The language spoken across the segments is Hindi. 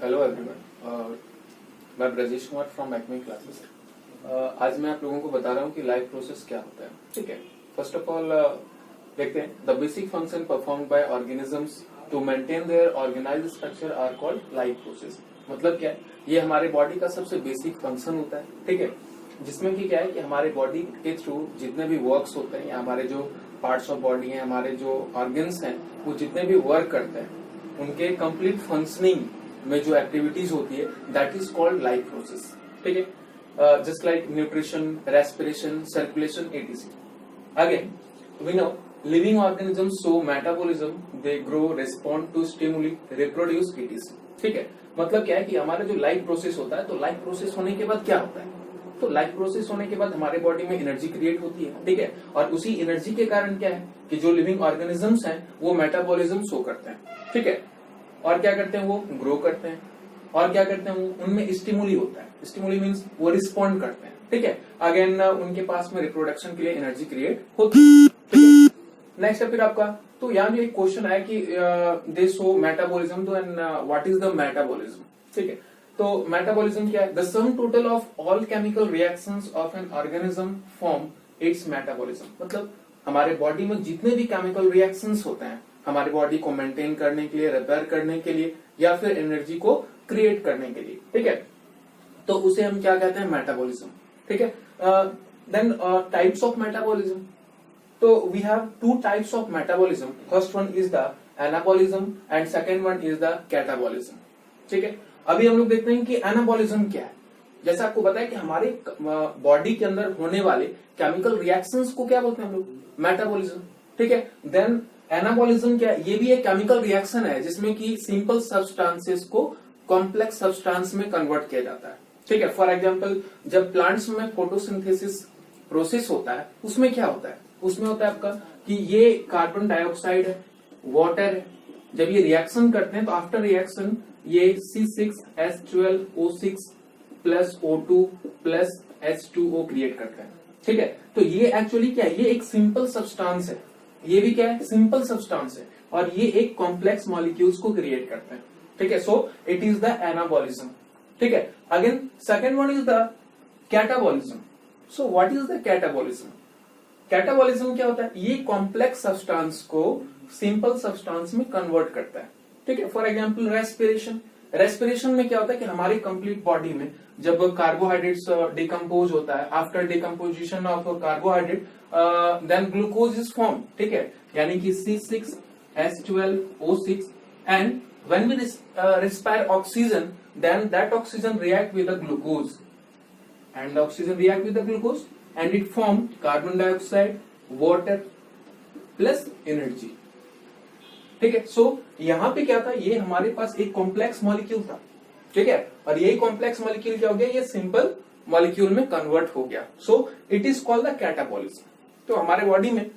हेलो एवरीवन, मैं Brajesh Kumar from acme classes. आज मैं आप लोगों को बता रहा हूँ कि लाइफ प्रोसेस क्या होता है। ठीक है, फर्स्ट ऑफ ऑल देखते हैं। The basic function performed by organisms to maintain their organized structure are called life process. मतलब क्या है, ये हमारे बॉडी का सबसे बेसिक फंक्शन होता है। ठीक है, जिसमें कि क्या है कि हमारे बॉडी के थ्रू जितने भी वर्क्स होते हैं या हमारे जो पार्ट्स ऑफ बॉडी हैं, हमारे जो ऑर्गन्स हैं, वो जितने भी वर्क करते हैं उनके कंप्लीट फंक्शनिंग में जो एक्टिविटीज होती है that is called life process. ठीक है, just like nutrition, respiration, circulation etc. Again we know living organisms show metabolism, they grow, respond to stimuli, reproduce etc. ठीक है, मतलब क्या है कि हमारा जो लाइफ प्रोसेस होता है, तो लाइफ प्रोसेस होने के बाद क्या होता है, तो लाइफ प्रोसेस होने के बाद हमारे बॉडी में एनर्जी क्रिएट होती है। ठीक है, और उसी एनर्जी के कारण क्या है कि जो लिविंग ऑर्गेनिजम्स हैं वो मेटाबॉलिज्म शो करते हैं। ठीक है, और क्या करते हैं, वो ग्रो करते हैं, और क्या करते हैं, वो उनमें स्टिमुली होता है। स्टिमुली मींस वो रिस्पॉन्ड करते हैं। ठीक है, अगेन उनके पास में रिप्रोडक्शन के लिए एनर्जी क्रिएट होती है। ठीक है, नेक्स्ट है फिर आपका, तो यहाँ भी एक क्वेश्चन आया कि दे शो मेटाबॉलिज्म, तो and what is the metabolism. ठीक है, तो मेटाबॉलिज्म क्या है, the sum total of all chemical reactions of an organism form it's metabolism. मतलब हमारे बॉडी में जितने भी केमिकल रिएक्शंस होते हैं हमारी बॉडी को मेंटेन करने के लिए, रिपेयर करने के लिए, या फिर एनर्जी को क्रिएट करने के लिए। ठीक है, तो उसे हम क्या कहते हैं, मेटाबॉलिज्म। ठीक है, देन टाइप्स ऑफ मेटाबॉलिज्म, तो we have two types of metabolism. First one is the anabolism and second one is the catabolism. ठीक है, अभी हम लोग देखते हैं कि एनाबॉलिज्म क्या है। जैसे आपको बताया कि हमारे बॉडी के अंदर होने वाले केमिकल रिएक्शंस को क्या बोलते हैं हम लोग, मेटाबॉलिज्म। ठीक है, देन एनाबॉलिज्म क्या है, ये भी एक केमिकल रिएक्शन है जिसमें कि सिंपल सब्सटेंसेस को कॉम्प्लेक्स सब्सटेंस में कन्वर्ट किया जाता है। ठीक है, फॉर एग्जांपल जब प्लांट्स में फोटोसिंथेसिस प्रोसेस होता है उसमें क्या होता है, उसमें होता है आपका कि ये कार्बन डाइऑक्साइड है, वाटर है, जब ये रिएक्शन करते हैं तो आफ्टर रिएक्शन ये C6H12O6 plus O2 plus H2O create करता है। ठीक है, तो ये एक्चुअली क्या है, ये एक सिंपल सब्सटेंस है, ये भी क्या है, सिंपल सब्सटेंस है, और ये एक कॉम्प्लेक्स मॉलिक्यूल्स को क्रिएट करते हैं। ठीक है, so it is the anabolism. ठीक है, again second one is the catabolism. So what is the catabolism, catabolism क्या होता है, ये कॉम्प्लेक्स सब्सटेंस को सिंपल सब्सटेंस में कन्वर्ट करता है। ठीक है, फॉर एग्जांपल रेस्पिरेशन, रेस्पिरेशन में क्या होता है कि हमारी कंप्लीट बॉडी में जब कार्बोहाइड्रेट्स डिकम्पोज होता है, after decomposition of carbohydrate then glucose is form. ठीक है, यानी कि C6H12O6 and when we respire oxygen then that oxygen react with the glucose and oxygen react with the glucose and it form carbon dioxide, water plus energy. ठीक है, सो यहाँ पे क्या था, ये हमारे पास एक कॉम्प्लेक्स मॉलिक्यूल था। ठीक है, और यही कॉम्प्लेक्स मॉलिक्यूल क्या हो गया, ये सिंपल मॉलिक्यूल में कन्वर्ट हो गया। So it is called the catabolism. तो हमारे बॉडी में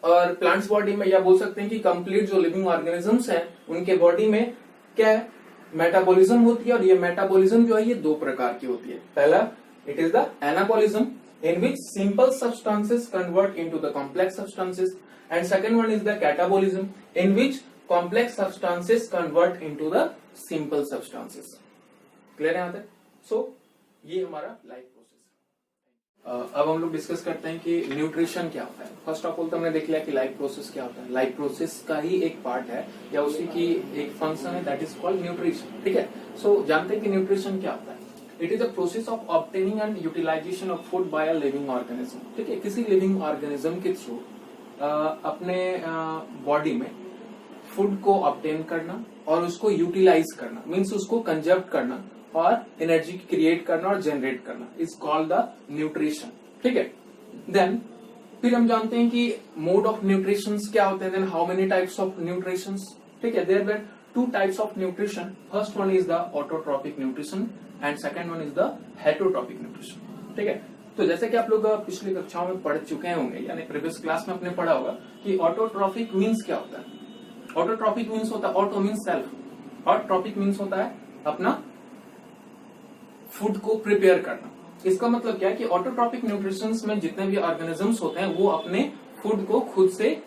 और प्लांट्स बॉडी में, या बोल सकते हैं कि कंप्लीट जो लिविंग ऑर्गेनिजम्स हैं उनके बॉडी में क्या है, मेटाबॉलिज्म होती है। और ये मेटाबॉलिज्म जो है ये दो प्रकार की होती है। पहला it is the anabolism in which simple substances convert into the complex substances, and second one is the catabolism in which complex substances convert into the simple substances. Clear है यहाँ तक? So ये हमारा लाइफ प्रोसेस है। अब हम लोग डिस्कस करते हैं कि न्यूट्रिशन क्या होता है। फर्स्ट ऑफ ऑल तो हमने देख लिया कि लाइफ प्रोसेस क्या होता है। लाइफ प्रोसेस का ही एक पार्ट है या उसी की एक फंक्शन है, दैट इज कॉल्ड न्यूट्रिशन। ठीक है, सो जानते हैं कि न्यूट्रिशन क्या होता है। It is a process of obtaining and utilization of food by a living organism. ठीक है, किसी लिविंग ऑर्गेनिज्म के थ्रू अपने बॉडी में फूड को ऑब्टेन करना और उसको यूटिलाइज करना, मीन्स उसको कंजर्व करना और एनर्जी क्रिएट करना और जनरेट करना इज कॉल्ड द न्यूट्रिशन। ठीक है, देन फिर हम जानते हैं कि मोड ऑफ न्यूट्रिशन क्या होते हैं, then how many types of nutrition. ठीक है, there were two types of nutrition. First one is the autotrophic nutrition and second one is the heterotrophic nutrition. ठीक है, तो जैसे कि आप लोग पिछली कक्षाओं में पढ़ चुके होंगे, यानी प्रीवियस क्लास में आपने पढ़ा होगा कि ऑटोट्रॉपिक मीन्स क्या होता है। ऑटोट्रॉपिक मीन्स होता है, ऑटो मीन्स सेल्फ, और ट्रॉपिक मीन्स होता है अपना फूड को प्रिपेयर करना। इसका मतलब क्या है कि ऑटोट्रॉपिक न्यूट्रिशन में जितने भी ऑर्गेनिजम्स होते हैं वो अपने फूड को खुद से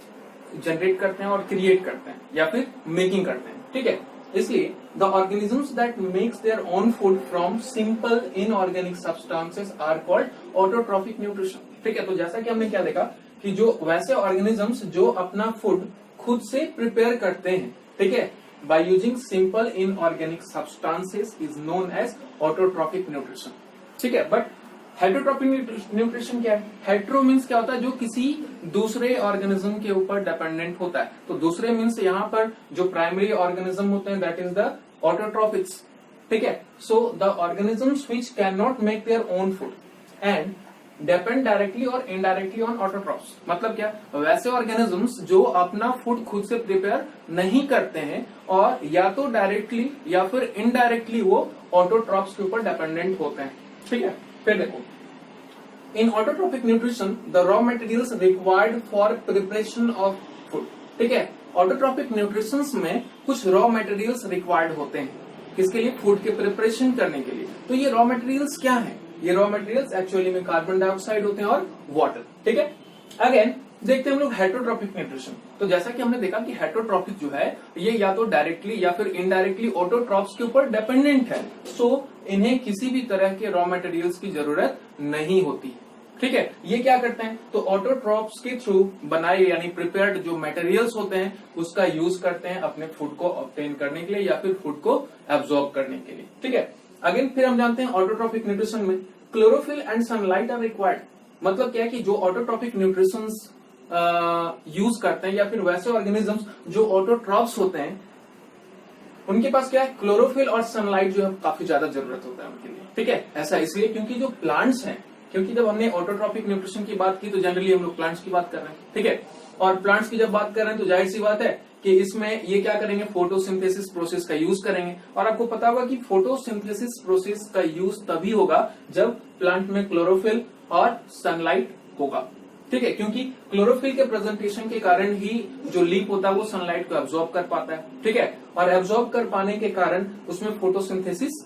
जनरेट करते हैं और क्रिएट करते हैं या फिर मेकिंग करते हैं। ठीक है, इसलिए the organisms that makes their own food from simple inorganic substances are called autotrophic nutrition. ठीक है, तो जैसा कि हमने क्या देखा कि जो वैसे ऑर्गेनिजम्स जो अपना फूड खुद से प्रिपेयर करते हैं, ठीक है, by using simple inorganic substances is known as autotrophic nutrition. ठीक है, बट हेटरोट्रॉपिक न्यूट्रिशन क्या है? हेट्रो मीन्स क्या होता है? जो किसी दूसरे ऑर्गेनिज्म के ऊपर डिपेंडेंट होता है। तो दूसरे मीन्स यहाँ पर जो प्राइमरी ऑर्गेनिज्म होते हैं दैट इज द ऑटोट्रॉपिक्स। ठीक है, so the organisms which can not make their own food and depend directly और इनडायरेक्टली ऑन ऑटोट्रॉप्स। मतलब क्या? वैसे ऑर्गेनिजम्स जो अपना फूड खुद से प्रिपेयर नहीं करते हैं और या तो डायरेक्टली या फिर इनडायरेक्टली वो ऑटोट्रॉप्स के ऊपर डिपेंडेंट होते हैं। ठीक है, फिर देखो, in autotrophic nutrition the raw materials required for preparation of food. ठीक है, ऑटोट्रॉपिक न्यूट्रिशन में कुछ रॉ मटेरियल्स रिक्वायर्ड होते हैं, किसके लिए? फूड के प्रिपरेशन करने के लिए। तो ये रॉ मटेरियल्स क्या हैं? ये रॉ मटेरियल्स एक्चुअली में कार्बन डाइऑक्साइड होते हैं और वाटर। ठीक है, अगेन देखते हैं हम लोग हेटरोट्रॉपिक न्यूट्रिशन। तो जैसा कि हमने देखा कि हेटरोट्रॉपिक जो है ये या तो डायरेक्टली या फिर इनडायरेक्टली ऑटोट्रॉप्स के ऊपर डिपेंडेंट है, सो इन्हें किसी भी तरह के रॉ मटेरियल्स की जरूरत नहीं होती। ठीक है, ये क्या करते हैं? तो ऑटोट्रॉप्स के थ्रू बनाए यानी प्रिपेयर्ड जो मटेरियल्स होते हैं उसका यूज करते हैं अपने फूड को ऑब्टेन करने के लिए या फिर फूड को एब्जॉर्ब करने के लिए। ठीक है, अगेन फिर हम जानते हैं ऑटोट्रॉपिक न्यूट्रिशन में chlorophyll and sunlight are required. मतलब क्या है कि जो ऑटोट्रॉपिक न्यूट्रिशन यूज करते हैं या फिर वैसे ऑर्गेनिजम्स जो ऑटोट्रॉप्स होते हैं उनके पास क्या है? क्लोरोफिल और सनलाइट जो है काफी ज्यादा जरूरत होता है उनके लिए। ठीक है, ऐसा इसलिए क्योंकि जो प्लांट्स हैं, क्योंकि जब हमने ऑटोट्रॉपिक न्यूट्रिशन की बात की तो जनरली हम लोग प्लांट्स की बात कर रहे हैं। ठीक है, और प्लांट्स की जब बात कर रहे हैं तो जाहिर सी बात है कि इसमें ये क्या करेंगे? फोटोसिंथेसिस प्रोसेस का यूज करेंगे। और आपको पता होगा कि फोटोसिंथेसिस प्रोसेस का यूज तभी होगा जब प्लांट में क्लोरोफिल और सनलाइट होगा। ठीक है, क्योंकि क्लोरोफिल के प्रेजेंटेशन के कारण ही जो लीफ होता है वो सनलाइट को एब्जॉर्ब कर पाता है। ठीक है, और एब्जॉर्ब कर पाने के कारण उसमें फोटोसिंथेसिस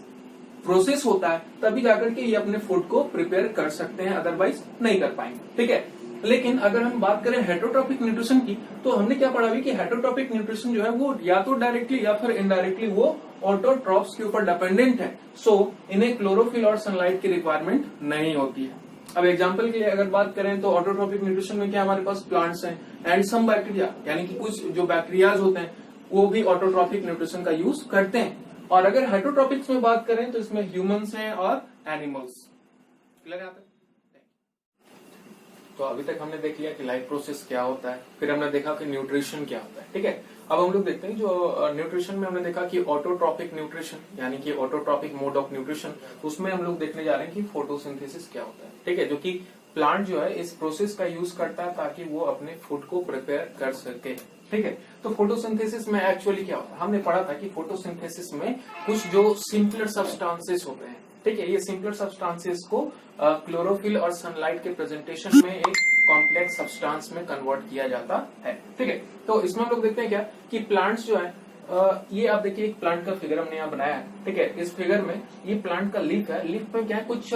प्रोसेस होता है, तभी जाकर के ये अपने फूड को प्रिपेयर कर सकते हैं, अदरवाइज नहीं कर पाएंगे। ठीक है, लेकिन अगर हम बात करें हेटरोट्रॉपिक न्यूट्रिशन की तो हमने क्या पढ़ा भी कि हेटरोट्रॉपिक न्यूट्रिशन जो है वो या तो डायरेक्टली या फिर इनडायरेक्टली वो ऑटोट्रॉप्स के ऊपर डिपेंडेंट है, सो इन्हें क्लोरोफिल और सनलाइट की रिक्वायरमेंट नहीं होती है। अब एग्जांपल के लिए अगर बात करें तो ऑटोट्रॉपिक न्यूट्रिशन में क्या हमारे पास प्लांट्स हैं एंड सम बैक्टीरिया, यानी कि कुछ जो बैक्टीरियाज होते हैं वो भी ऑटोट्रॉपिक न्यूट्रिशन का यूज करते हैं। और अगर हेटरोट्रॉपिक्स में बात करें तो इसमें ह्यूमंस हैं और एनिमल्स। क्लियर है? तो अभी तक हमने देख लिया कि लाइफ प्रोसेस क्या होता है, फिर हमने देखा कि न्यूट्रिशन क्या होता है। ठीक है, अब हम लोग देखते हैं जो न्यूट्रिशन में हमने देखा कि ऑटोट्रॉपिक न्यूट्रिशन यानी कि ऑटोट्रॉपिक मोड ऑफ न्यूट्रिशन, उसमें हम लोग देखने जा रहे हैं कि फोटोसिंथेसिस क्या होता है। ठीक है, जो कि प्लांट जो है इस प्रोसेस का यूज करता है ताकि वो अपने फूड को प्रिपेयर कर सके। ठीक है, तो फोटोसिंथेसिस में एक्चुअली क्या होता है? हमने पढ़ा था कि फोटोसिंथेसिस में कुछ जो सिंपलर सब्सटेंसेस होते हैं, ठीक है, ये सिंपलर सब्सटेंसेस को क्लोरोफिल और सनलाइट के प्रेजेंटेशन में एक कॉम्प्लेक्स सब्सटेंस में कन्वर्ट किया जाता है। ठीक है, तो इसमें हम लोग देखते हैं क्या कि प्लांट्स जो है ये आप देखिए एक प्लांट का फिगर हमने यहाँ बनाया है। ठीक है, इस फिगर में ये प्लांट का लीफ है, लीफ में क्या है? कुछ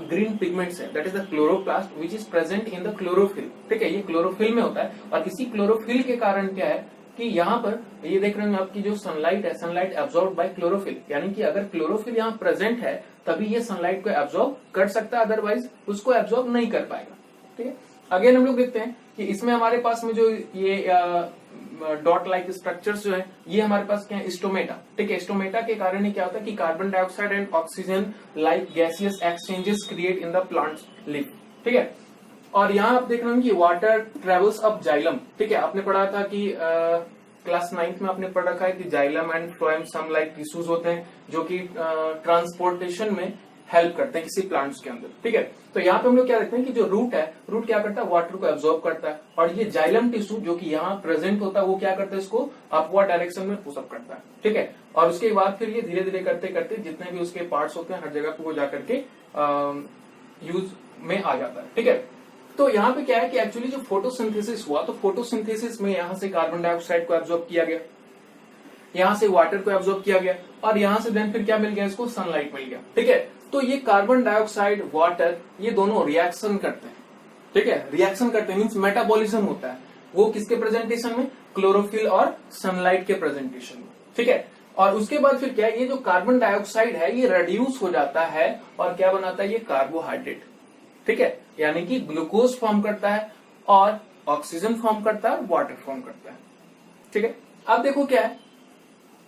ग्रीन पिगमेंट्स है, that is the chloroplast which is present in the chlorophyll. ठीक है, ये क्लोरोफिल में होता है और इसी क्लोरोफिल के कारण क्या है कि यहाँ पर ये देख रहे हैं आपकी जो सनलाइट है, सनलाइट एब्जॉर्ब बाय क्लोरोफिल, यानी कि अगर क्लोरोफिल यहाँ प्रेजेंट है तभी ये सनलाइट को एब्जॉर्ब कर सकता है, अदरवाइज उसको एब्जॉर्ब नहीं कर पाएगा। ठीक है, अगेन हम लोग देखते हैं कि इसमें हमारे पास में जो ये डॉट लाइक स्ट्रक्चर्स जो है ये हमारे पास क्या है? स्टोमेटा। ठीक है, स्टोमेटा के कारण ही क्या होता है कि carbon dioxide and oxygen like gaseous exchanges create in the plant leaf. ठीक है, और यहाँ आप देख रहे हैं कि वाटर ट्रेवल्स अप जाइलम। ठीक है, आपने पढ़ा था कि क्लास 9th में आपने पढ़ रखा है कि xylem and phloem some like tissues होते हैं जो कि ट्रांसपोर्टेशन में हेल्प करते हैं किसी प्लांट्स के अंदर। ठीक है, तो यहाँ पे हम लोग क्या देखते हैं कि जो रूट है, रूट क्या करता है? वाटर को एब्जॉर्ब करता है, और ये जाइलम टिश्यू जो कि यहाँ प्रेजेंट होता है वो क्या करता है? इसको अपवर्ड डायरेक्शन में पुशअप करता है। ठीक है, और उसके बाद फिर ये धीरे धीरे करते करते जितने भी उसके पार्ट्स होते हैं हर जगह पे वो जाकर के यूज में आ जाता है। ठीक है, तो यहाँ पे क्या है कि एक्चुअली जो फोटोसिंथेसिस हुआ तो फोटोसिंथेसिस में यहाँ से कार्बन डाइऑक्साइड को एब्जॉर्ब किया गया, यहाँ से वाटर को एब्जॉर्ब किया गया और यहाँ से देन फिर क्या मिल गया? इसको सनलाइट मिल गया। ठीक है, तो ये कार्बन डाइऑक्साइड वाटर ये दोनों रिएक्शन करते हैं। ठीक है, रिएक्शन करते हैं मींस मेटाबॉलिज्म होता है, वो किसके प्रेजेंटेशन में? क्लोरोफिल और सनलाइट के प्रेजेंटेशन में। ठीक है, और उसके बाद फिर क्या है, ये जो कार्बन डाइऑक्साइड है ये रिड्यूस हो जाता है और क्या बनाता है, ये कार्बोहाइड्रेट। ठीक है, यानी कि ग्लूकोज फॉर्म करता है और ऑक्सीजन फॉर्म करता है और वाटर फॉर्म करता है। ठीक है, अब देखो क्या है,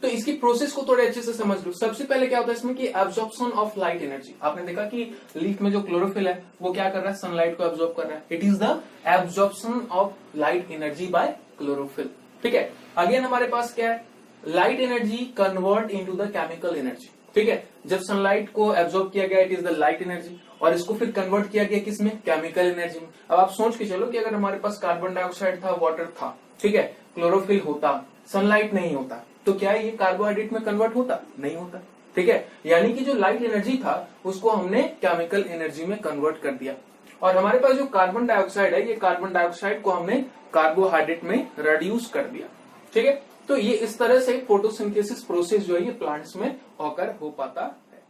तो इसकी प्रोसेस को थोड़े अच्छे से समझ लो। सबसे पहले क्या होता है इसमें कि एब्जॉर्प्शन ऑफ लाइट एनर्जी। आपने देखा कि लीफ में जो क्लोरोफिल है वो क्या कर रहा है, सनलाइट को एब्जॉर्ब कर रहा है। It is the absorption of light energy by chlorophyll. ठीक है, अगेन हमारे पास क्या है, light energy convert into the chemical energy. ठीक है, जब सनलाइट को एब्जॉर्ब किया गया it is the light energy और इसको फिर कन्वर्ट किया गया किसमें, केमिकल एनर्जी में। अब आप सोच के चलो कि अगर हमारे पास कार्बन डाइऑक्साइड था, वाटर था, ठीक है, क्लोरोफिल होता, सनलाइट नहीं होता, तो क्या ये कार्बोहाइड्रेट में कन्वर्ट होता, नहीं होता। ठीक है, यानी कि जो लाइट एनर्जी था उसको हमने केमिकल एनर्जी में कन्वर्ट कर दिया और हमारे पास जो कार्बन डाइऑक्साइड है, ये कार्बन डाइऑक्साइड को हमने कार्बोहाइड्रेट में रिड्यूस कर दिया। ठीक है, तो ये इस तरह से फोटोसिंथेसिस प्रोसेस जो है ये प्लांट्स में ऑकर हो पाता है।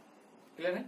क्लियर है?